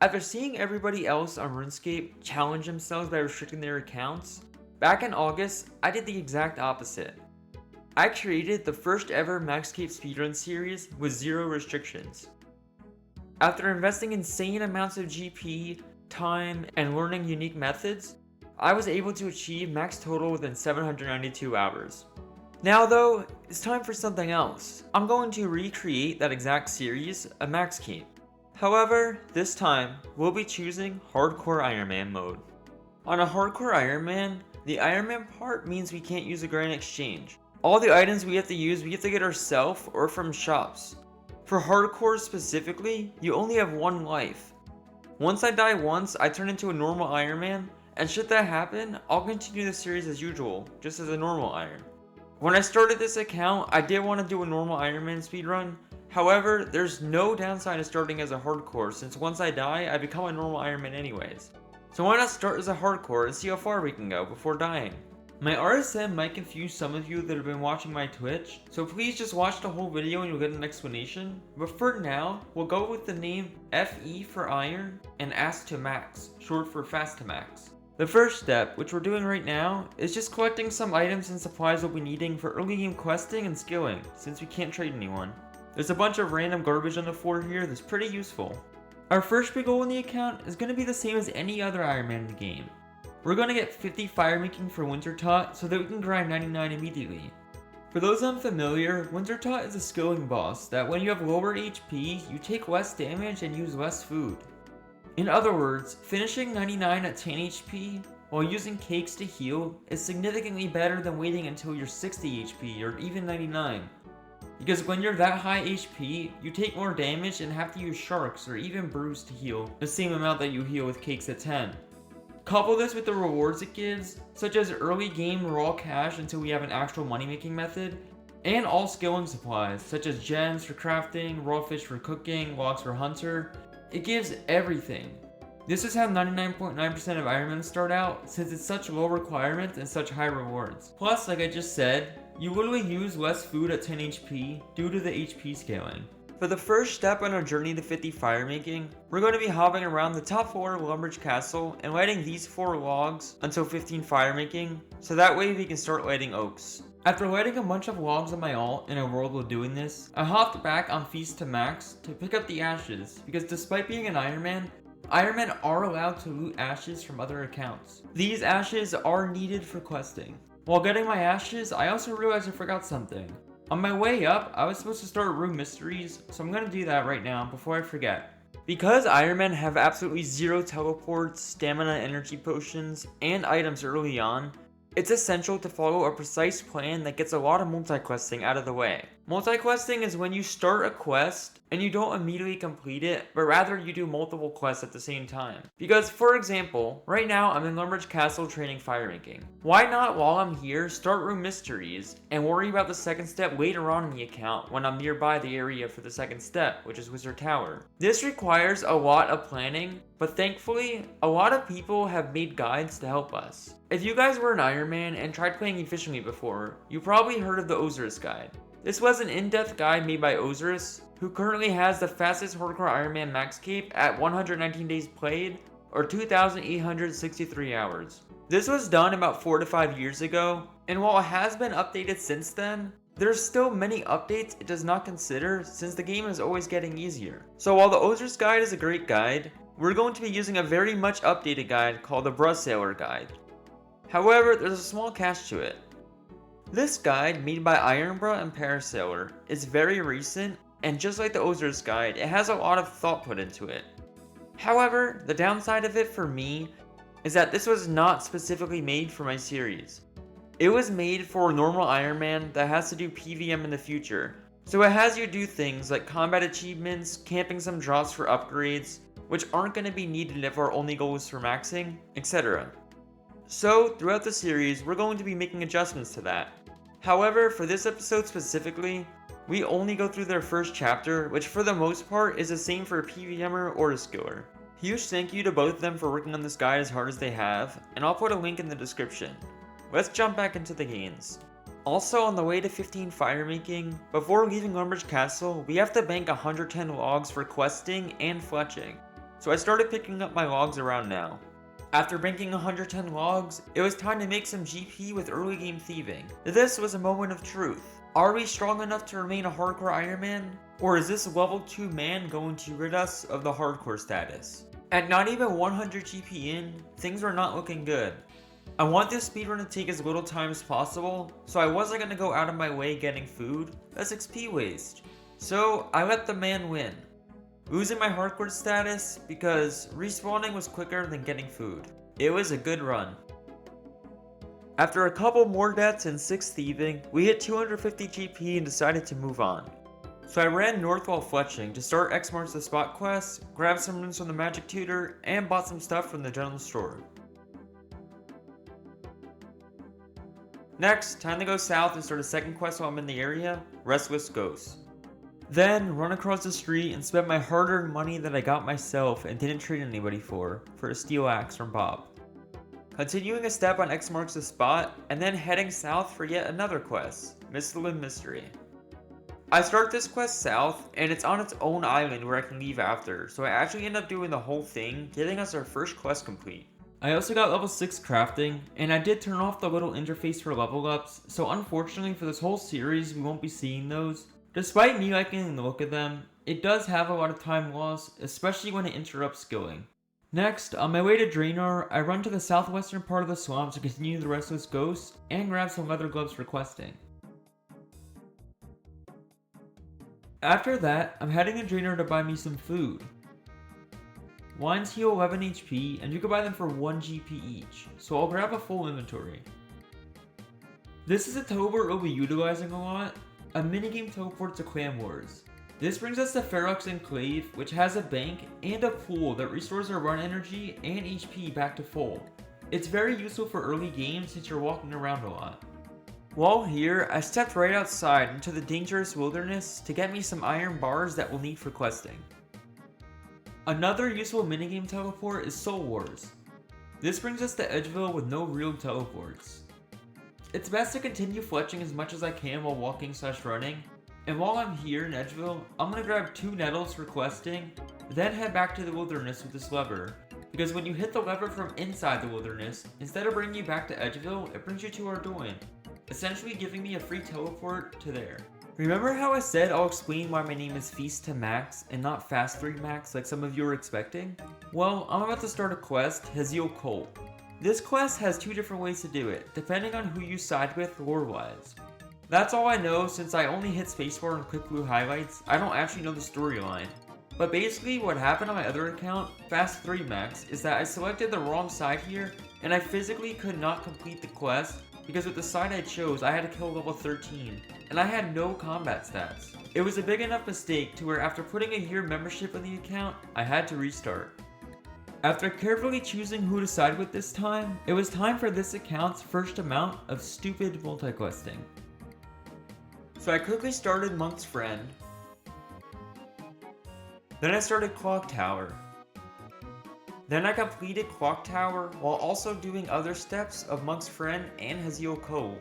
After seeing everybody else on RuneScape challenge themselves by restricting their accounts, back in August, I did the exact opposite. I created the first ever Maxcape Speedrun series with zero restrictions. After investing insane amounts of GP, time, and learning unique methods, I was able to achieve max total within 792 hours. Now though, it's time for something else. I'm going to recreate that exact series of Maxcape. However, this time, we'll be choosing Hardcore Ironman mode. On a Hardcore Ironman, the Ironman part means we can't use a Grand Exchange. All the items we have to get ourselves or from shops. For Hardcore specifically, you only have one life. Once I die once, I turn into a normal Ironman, and should that happen, I'll continue the series as usual, just as a normal Iron. When I started this account, I did want to do a normal Ironman speedrun. However, there's no downside to starting as a hardcore since once I die, I become a normal Ironman anyways. So why not start as a hardcore and see how far we can go before dying? My RSM might confuse some of you that have been watching my Twitch, so please just watch the whole video and you'll get an explanation. But for now, we'll go with the name FE for Iron and Ask to Max, short for Fast to Max. The first step, which we're doing right now, is just collecting some items and supplies we'll be needing for early game questing and skilling, since we can't trade anyone. There's a bunch of random garbage on the floor here that's pretty useful. Our first big goal in the account is going to be the same as any other Ironman in the game. We're going to get 50 firemaking for Wintertodt so that we can grind 99 immediately. For those unfamiliar, Wintertodt is a skilling boss that when you have lower HP, you take less damage and use less food. In other words, finishing 99 at 10 HP while using cakes to heal is significantly better than waiting until you're 60 HP or even 99. Because when you're that high HP, you take more damage and have to use sharks or even brews to heal the same amount that you heal with cakes at 10. Couple this with the rewards it gives, such as early game raw cash until we have an actual money making method, and all skilling supplies such as gems for crafting, raw fish for cooking, logs for hunter. It gives everything. This is how 99.9% of Ironmen start out, since it's such low requirements and such high rewards. Plus, like I just said, you literally use less food at 10 HP due to the HP scaling. For the first step on our journey to 50 firemaking, we're going to be hopping around the top floor of Lumbridge Castle and lighting these 4 logs until 15 firemaking, so that way we can start lighting oaks. After lighting a bunch of logs on my alt in a world while doing this, I hopped back on Feast to Max to pick up the ashes, because despite being an Ironman, Ironmen are allowed to loot ashes from other accounts. These ashes are needed for questing. While getting my ashes, I also realized I forgot something. On my way up, I was supposed to start room mysteries, so I'm gonna do that right now before I forget. Because Ironmen have absolutely zero teleports, stamina energy potions, and items early on, it's essential to follow a precise plan that gets a lot of multi-questing out of the way. Multi-questing is when you start a quest and you don't immediately complete it, but rather you do multiple quests at the same time. Because, for example, right now I'm in Lumbridge Castle training firemaking. Why not, while I'm here, start room mysteries and worry about the second step later on in the account when I'm nearby the area for the second step, which is Wizard Tower. This requires a lot of planning, but thankfully, a lot of people have made guides to help us. If you guys were an Ironman and tried playing efficiently before, you probably heard of the OSRS guide. This was an in-depth guide made by OSRS, who currently has the fastest hardcore Ironman max cape at 119 days played, or 2,863 hours. This was done about 4 to 5 years ago, and while it has been updated since then, there's still many updates it does not consider since the game is always getting easier. So while the OSRS guide is a great guide, we're going to be using a very much updated guide called the Bruh Sailor guide. However, there's a small catch to it. This guide, made by Ironbruh and Parasailor, is very recent, and just like the OSRS guide, it has a lot of thought put into it. However, the downside of it for me is that this was not specifically made for my series. It was made for a normal Ironman that has to do PVM in the future, so it has you do things like combat achievements, camping some drops for upgrades, which aren't going to be needed if our only goal is for maxing, etc. So, throughout the series, we're going to be making adjustments to that. However, for this episode specifically, we only go through their first chapter, which for the most part is the same for a PVMer or a skiller. Huge thank you to both of them for working on this guide as hard as they have, and I'll put a link in the description. Let's jump back into the games. Also, on the way to 15 firemaking, before leaving Lumbridge Castle, we have to bank 110 logs for questing and fletching. so I started picking up my logs around now. After banking 110 logs, it was time to make some GP with early game thieving. This was a moment of truth. Are we strong enough to remain a hardcore Ironman? Or is this level 2 man going to rid us of the hardcore status? At not even 100 GP in, things were not looking good. I want this speedrun to take as little time as possible, so I wasn't going to go out of my way getting food. That's XP waste. So I let the man win, losing my hardcore status because respawning was quicker than getting food. It was a good run. After a couple more deaths and 6 thieving, we hit 250 GP and decided to move on. So I ran north while fletching to start X marks the spot quest, grabbed some runes from the magic tutor, and bought some stuff from the general store. Next, time to go south and start a second quest while I'm in the area, Restless Ghost. Then, run across the street and spend my hard-earned money that I got myself and didn't trade anybody for a steel axe from Bob. Continuing a step on X marks the spot, and then heading south for yet another quest, Mistland Mystery. I start this quest south, and it's on its own island where I can leave after, so I actually end up doing the whole thing, getting us our first quest complete. I also got level 6 crafting, and I did turn off the little interface for level ups, so unfortunately for this whole series we won't be seeing those. Despite me liking the look of them, it does have a lot of time loss, especially when it interrupts skilling. Next, on my way to Draenor, I run to the southwestern part of the swamp to continue the Restless Ghost, and grab some leather gloves for questing. After that, I'm heading to Draenor to buy me some food. Wines heal 11 HP, and you can buy them for 1 GP each, so I'll grab a full inventory. This is a teleport we'll be utilizing a lot, a minigame teleport to Clan Wars. This brings us to Ferox Enclave, which has a bank and a pool that restores our run energy and HP back to full. It's very useful for early games since you're walking around a lot. While here, I stepped right outside into the dangerous wilderness to get me some iron bars that we'll need for questing. Another useful minigame teleport is Soul Wars. This brings us to Edgeville with no real teleports. It's best to continue fletching as much as I can while walking/running, and while I'm here in Edgeville, I'm going to grab 2 nettles for questing, then head back to the wilderness with this lever, because when you hit the lever from inside the wilderness, instead of bringing you back to Edgeville, it brings you to Ardoin, essentially giving me a free teleport to there. Remember how I said I'll explain why my name is Feast to Max and not Fast 3 Max like some of you were expecting? Well, I'm about to start a quest, Haziel Cult. This quest has 2 different ways to do it, depending on who you side with lore-wise. That's all I know since I only hit spacebar and quick blue highlights, I don't actually know the storyline. But basically what happened on my other account, Fast 3 Max, is that I selected the wrong side here, and I physically could not complete the quest because with the side I chose, I had to kill level 13, and I had no combat stats. It was a big enough mistake to where after putting a year membership on the account, I had to restart. After carefully choosing who to side with this time, it was time for this account's first amount of stupid multi-questing. So I quickly started Monk's Friend, then I started Clock Tower. Then I completed Clock Tower while also doing other steps of Monk's Friend and Haziel Cole.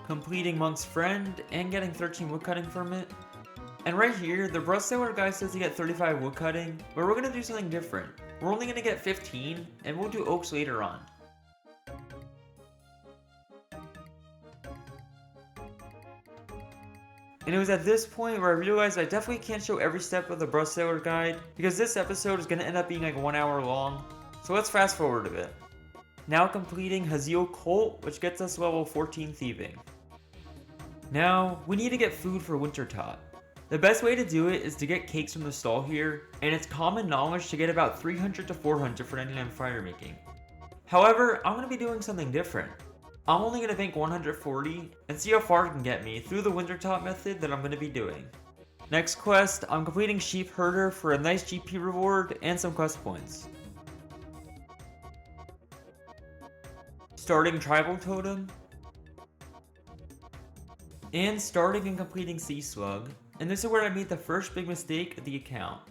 Completing Monk's Friend and getting 13 woodcutting from it. And right here, the Brushseller guy says you get 35 woodcutting, but we're going to do something different. We're only going to get 15, and we'll do oaks later on. And it was at this point where I realized I definitely can't show every step of the Brushseller guide, because this episode is going to end up being like 1 hour long, so let's fast forward a bit. Now completing Haziel Cult, which gets us level 14 Thieving. Now, we need to get food for Wintertodt. The best way to do it is to get cakes from the stall here, and it's common knowledge to get about 300 to 400 for 99 firemaking. However, I'm going to be doing something different. I'm only going to bank 140 and see how far it can get me through the Wintertodt method that I'm going to be doing. Next quest, I'm completing Sheep Herder for a nice GP reward and some quest points. Starting Tribal Totem. And starting and completing Sea Slug. And this is where I made the first big mistake of the account.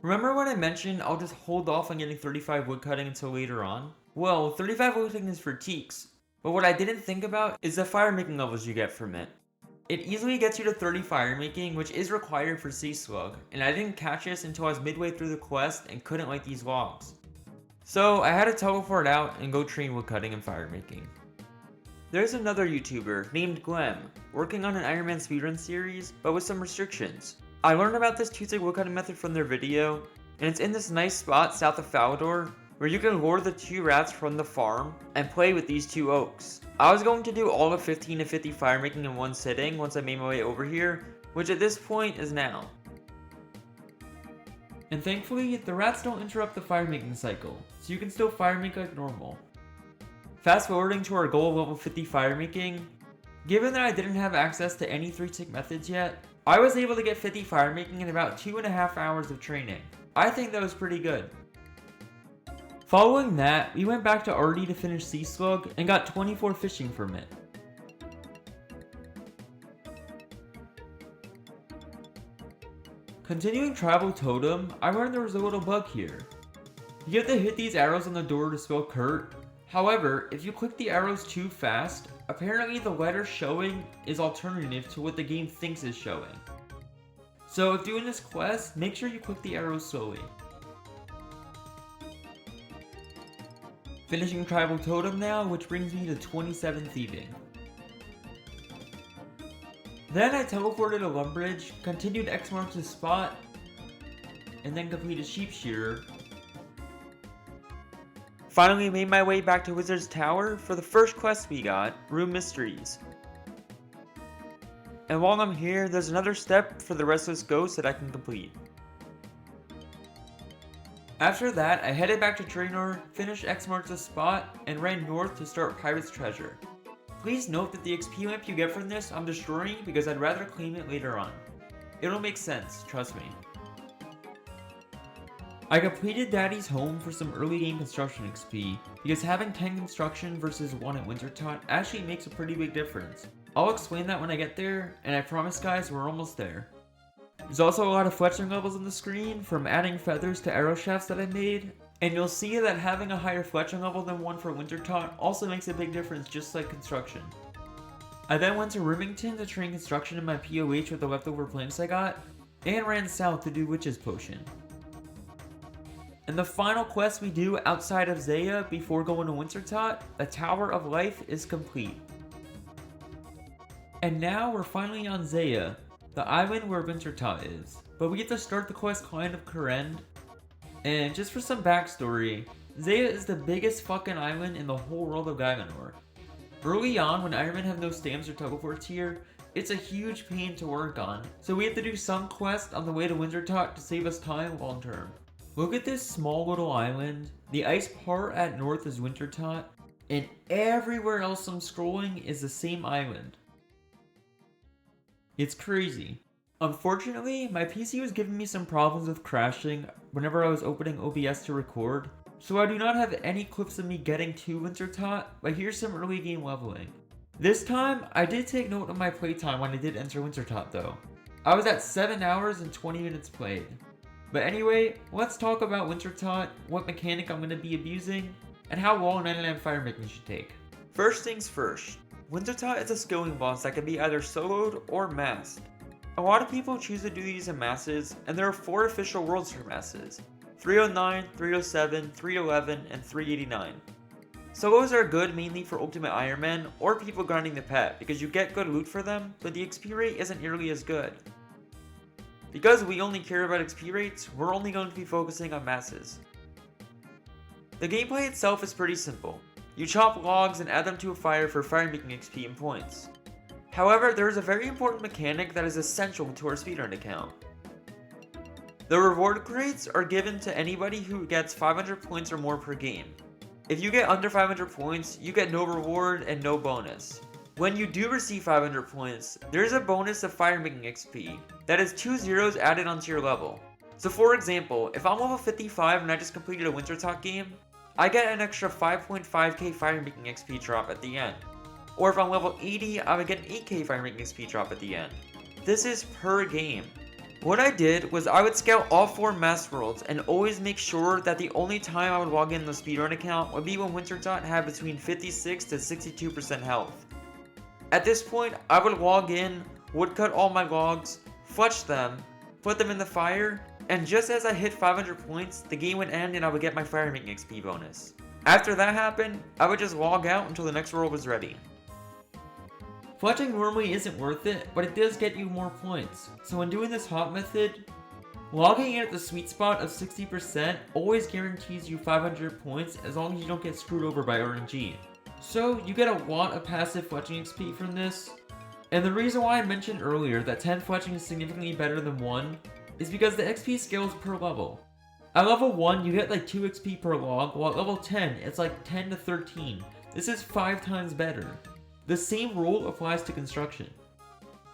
Remember when I mentioned I'll just hold off on getting 35 woodcutting until later on? Well, 35 woodcutting is for teaks. But what I didn't think about is the firemaking levels you get from it. It easily gets you to 30 firemaking, which is required for Sea Slug, and I didn't catch this until I was midway through the quest and couldn't light these logs. So I had to teleport out and go train woodcutting and firemaking. There's another YouTuber named Glem, working on an Ironman speedrun series, but with some restrictions. I learned about this Tuesday woodcutting method from their video, and it's in this nice spot south of Falador, where you can lure the 2 rats from the farm and play with these 2 oaks. I was going to do all of 15 to 50 firemaking in one sitting once I made my way over here, which at this point is now. And thankfully, the rats don't interrupt the firemaking cycle, so you can still firemake like normal. Fast forwarding to our goal of level 50 firemaking, given that I didn't have access to any 3-tick methods yet, I was able to get 50 firemaking in about 2.5 hours of training. I think that was pretty good. Following that, we went back to RD to finish Sea Slug and got 24 fishing from it. Continuing Tribal Totem, I learned there was a little bug here. You have to hit these arrows on the door to spell Kurt. However, if you click the arrows too fast, apparently the letter showing is alternative to what the game thinks is showing. So if doing this quest, make sure you click the arrows slowly. Finishing Tribal Totem now, which brings me to 27 Thieving. Then I teleported to Lumbridge, continued X marks the spot, and then completed Sheep Shearer. Finally made my way back to Wizard's Tower for the first quest we got, Room Mysteries. And while I'm here, there's another step for the Restless Ghost that I can complete. After that, I headed back to Draenor, finished X marks the spot, and ran north to start Pirate's Treasure. Please note that the XP lamp you get from this I'm destroying because I'd rather claim it later on. It'll make sense, trust me. I completed Daddy's home for some early game construction XP, because having 10 construction versus 1 at Wintertodt actually makes a pretty big difference. I'll explain that when I get there, and I promise guys we're almost there. There's also a lot of fletching levels on the screen, from adding feathers to arrow shafts that I made, and you'll see that having a higher fletching level than 1 for Wintertodt also makes a big difference just like construction. I then went to Rimington to train construction in my POH with the leftover planks I got, and ran south to do Witch's Potion. And the final quest we do outside of Zeah before going to Wintertodt, the Tower of Life, is complete. And now we're finally on Zeah, the island where Wintertodt is. But we get to start the quest Client of Kourend. And just for some backstory, Zeah is the biggest fucking island in the whole world of Gaiganor. Early on, when Ironman have no stamps or teleports here, it's a huge pain to work on, so we have to do some quest on the way to Wintertodt to save us time long term. Look at this small little island, the ice part at north is Wintertodt, and everywhere else I'm scrolling is the same island. It's crazy. Unfortunately, my PC was giving me some problems with crashing whenever I was opening OBS to record, so I do not have any clips of me getting to Wintertodt, but here's some early game leveling. This time, I did take note of my playtime when I did enter Wintertodt though. I was at 7 hours and 20 minutes played. But anyway, let's talk about Wintertodt, what mechanic I'm going to be abusing, and how long 99 firemaking should take. First things first, Wintertodt is a skilling boss that can be either soloed or massed. A lot of people choose to do these in masses, and there are 4 official worlds for masses: 309, 307, 311, and 389. Solos are good mainly for Ultimate Ironman or people grinding the pet because you get good loot for them, but the XP rate isn't nearly as good. Because we only care about XP rates, we're only going to be focusing on masses. The gameplay itself is pretty simple. You chop logs and add them to a fire for firemaking XP and points. However, there is a very important mechanic that is essential to our speedrun account. The reward crates are given to anybody who gets 500 points or more per game. If you get under 500 points, you get no reward and no bonus. When you do receive 500 points, there is a bonus of firemaking XP, that is 2 zeros added onto your level. So for example, if I'm level 55 and I just completed a Wintertodt game, I get an extra 5.5k firemaking XP drop at the end. Or if I'm level 80, I would get an 8k firemaking XP drop at the end. This is per game. What I did was I would scout all 4 mass worlds and always make sure that the only time I would log in the speedrun account would be when Wintertodt had between 56 to 62% health. At this point, I would log in, woodcut all my logs, fletch them, put them in the fire, and just as I hit 500 points, the game would end and I would get my firemaking XP bonus. After that happened, I would just log out until the next world was ready. Fletching normally isn't worth it, but it does get you more points. So when doing this hop method, logging in at the sweet spot of 60% always guarantees you 500 points as long as you don't get screwed over by RNG. So you get a lot of passive fletching XP from this. And the reason why I mentioned earlier that 10 fletching is significantly better than 1 is because the XP scales per level. At level 1 you get like 2 XP per log, while at level 10 it's like 10 to 13. This is 5 times better. The same rule applies to construction.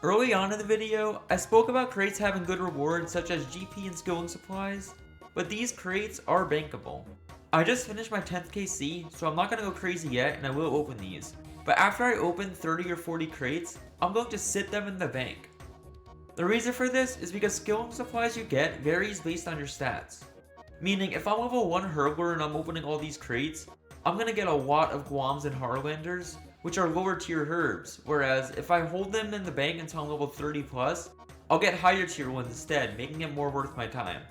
Early on in the video, I spoke about crates having good rewards such as GP and skilling supplies, but these crates are bankable. I just finished my 10th KC, so I'm not going to go crazy yet and I will open these. But after I open 30 or 40 crates, I'm going to sit them in the bank. The reason for this is because skilling supplies you get varies based on your stats. Meaning if I'm level 1 hurdler and I'm opening all these crates, I'm going to get a lot of Guams and Harlanders, which are lower tier herbs, whereas if I hold them in the bank until I'm level 30 plus, I'll get higher tier ones instead, making it more worth my time.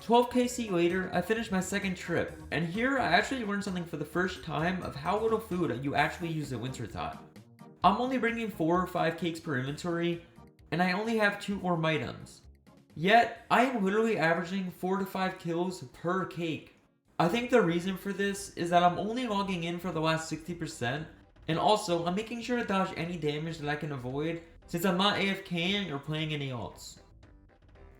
12 KC later, I finished my second trip, and here I actually learned something for the first time of how little food you actually use at Wintertodt. I'm only bringing 4 or 5 cakes per inventory, and I only have 2 warm items. Yet, I am literally averaging 4 to 5 kills per cake. I think the reason for this is that I'm only logging in for the last 60%, and also I'm making sure to dodge any damage that I can avoid since I'm not AFKing or playing any alts.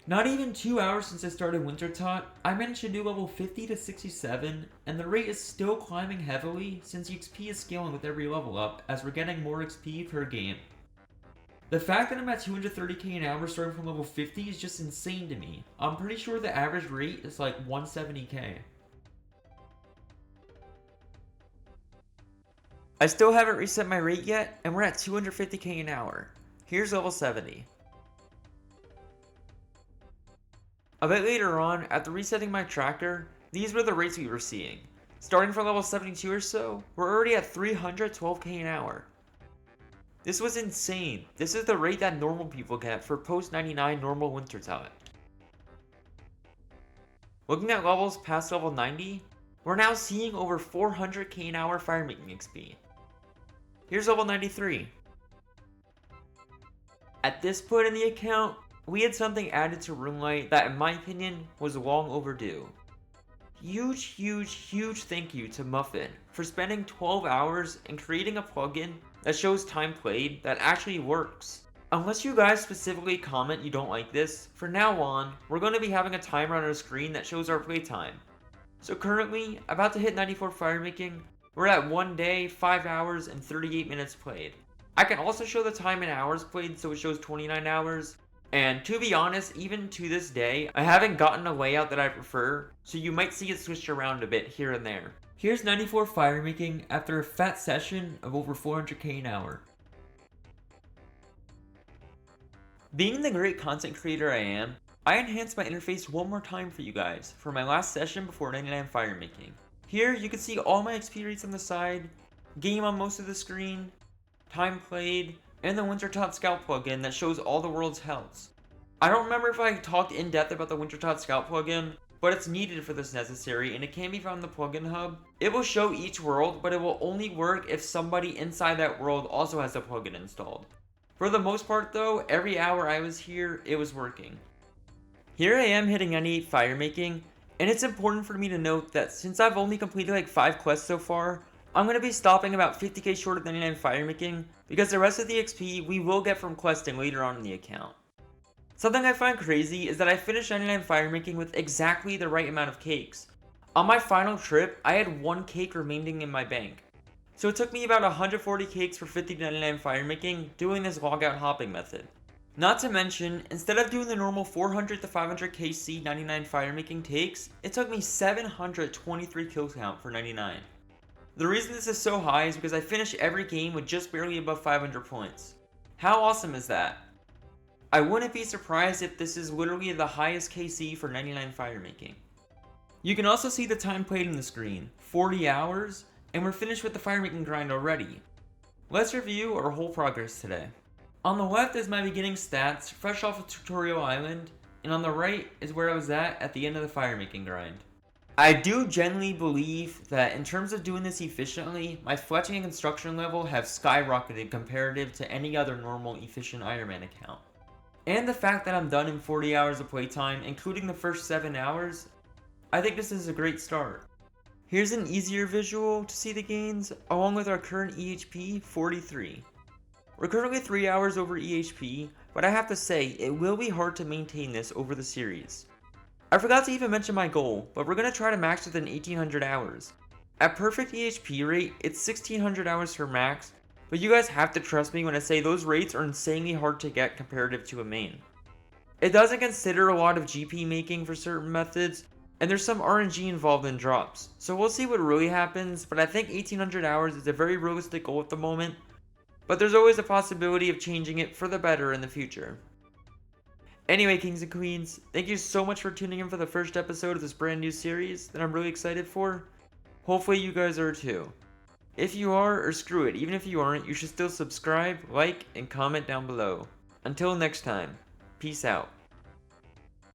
Not even 2 hours since I started Wintertodt, I managed to do level 50 to 67, and the rate is still climbing heavily since XP is scaling with every level up as we're getting more XP per game. The fact that I'm at 230k an hour starting from level 50 is just insane to me. I'm pretty sure the average rate is like 170k. I still haven't reset my rate yet, and we're at 250k an hour. Here's level 70. A bit later on, after resetting my tracker, these were the rates we were seeing. Starting from level 72 or so, we're already at 312k an hour. This was insane. This is the rate that normal people get for post 99 normal Wintertodt. Looking at levels past level 90, we're now seeing over 400k an hour firemaking XP. Here's level 93. At this point in the account, we had something added to Runelight that in my opinion was long overdue. Huge thank you to Muffin for spending 12 hours and creating a plugin that shows time played that actually works. Unless you guys specifically comment you don't like this, for now on, we're going to be having a timer on our screen that shows our playtime. So currently, about to hit 94 firemaking, we're at 1 day, 5 hours, and 38 minutes played. I can also show the time in hours played so it shows 29 hours. And to be honest, even to this day, I haven't gotten a layout that I prefer, so you might see it switched around a bit here and there. Here's 94 firemaking after a fat session of over 400k an hour. Being the great content creator I am, I enhanced my interface one more time for you guys for my last session before 99 firemaking. Here you can see all my XP rates on the side, game on most of the screen, time played, and the Wintertodt Scout plugin that shows all the world's healths. I don't remember if I talked in depth about the Wintertodt Scout plugin, but it's needed for this necessary and it can be found in the plugin hub. It will show each world, but it will only work if somebody inside that world also has the plugin installed. For the most part though, every hour I was here, it was working. Here I am hitting 98 firemaking, and it's important for me to note that since I've only completed like 5 quests so far, I'm going to be stopping about 50k short of 99 firemaking, because the rest of the XP we will get from questing later on in the account. Something I find crazy is that I finished 99 firemaking with exactly the right amount of cakes. On my final trip, I had 1 cake remaining in my bank. So it took me about 140 cakes for 50 to 99 firemaking doing this logout hopping method. Not to mention, instead of doing the normal 400 to 500 KC 99 firemaking takes, it took me 723 kill count for 99. The reason this is so high is because I finish every game with just barely above 500 points. How awesome is that? I wouldn't be surprised if this is literally the highest KC for 99 firemaking. You can also see the time played in the screen, 40 hours, and we're finished with the firemaking grind already. Let's review our whole progress today. On the left is my beginning stats, fresh off of Tutorial Island, and on the right is where I was at the end of the firemaking grind. I do genuinely believe that in terms of doing this efficiently, my fletching and construction level have skyrocketed comparative to any other normal efficient Ironman account. And the fact that I'm done in 40 hours of playtime, including the first 7 hours, I think this is a great start. Here's an easier visual to see the gains, along with our current EHP 43. We're currently 3 hours over EHP, but I have to say, it will be hard to maintain this over the series. I forgot to even mention my goal, but we're going to try to max within 1800 hours. At perfect EHP rate, it's 1600 hours for max, but you guys have to trust me when I say those rates are insanely hard to get comparative to a main. It doesn't consider a lot of GP making for certain methods, and there's some RNG involved in drops, so we'll see what really happens, but I think 1800 hours is a very realistic goal at the moment, but there's always a possibility of changing it for the better in the future. Anyway, kings and queens, thank you so much for tuning in for the first episode of this brand new series that I'm really excited for. Hopefully you guys are too. If you are, or screw it, even if you aren't, you should still subscribe, like, and comment down below. Until next time, peace out.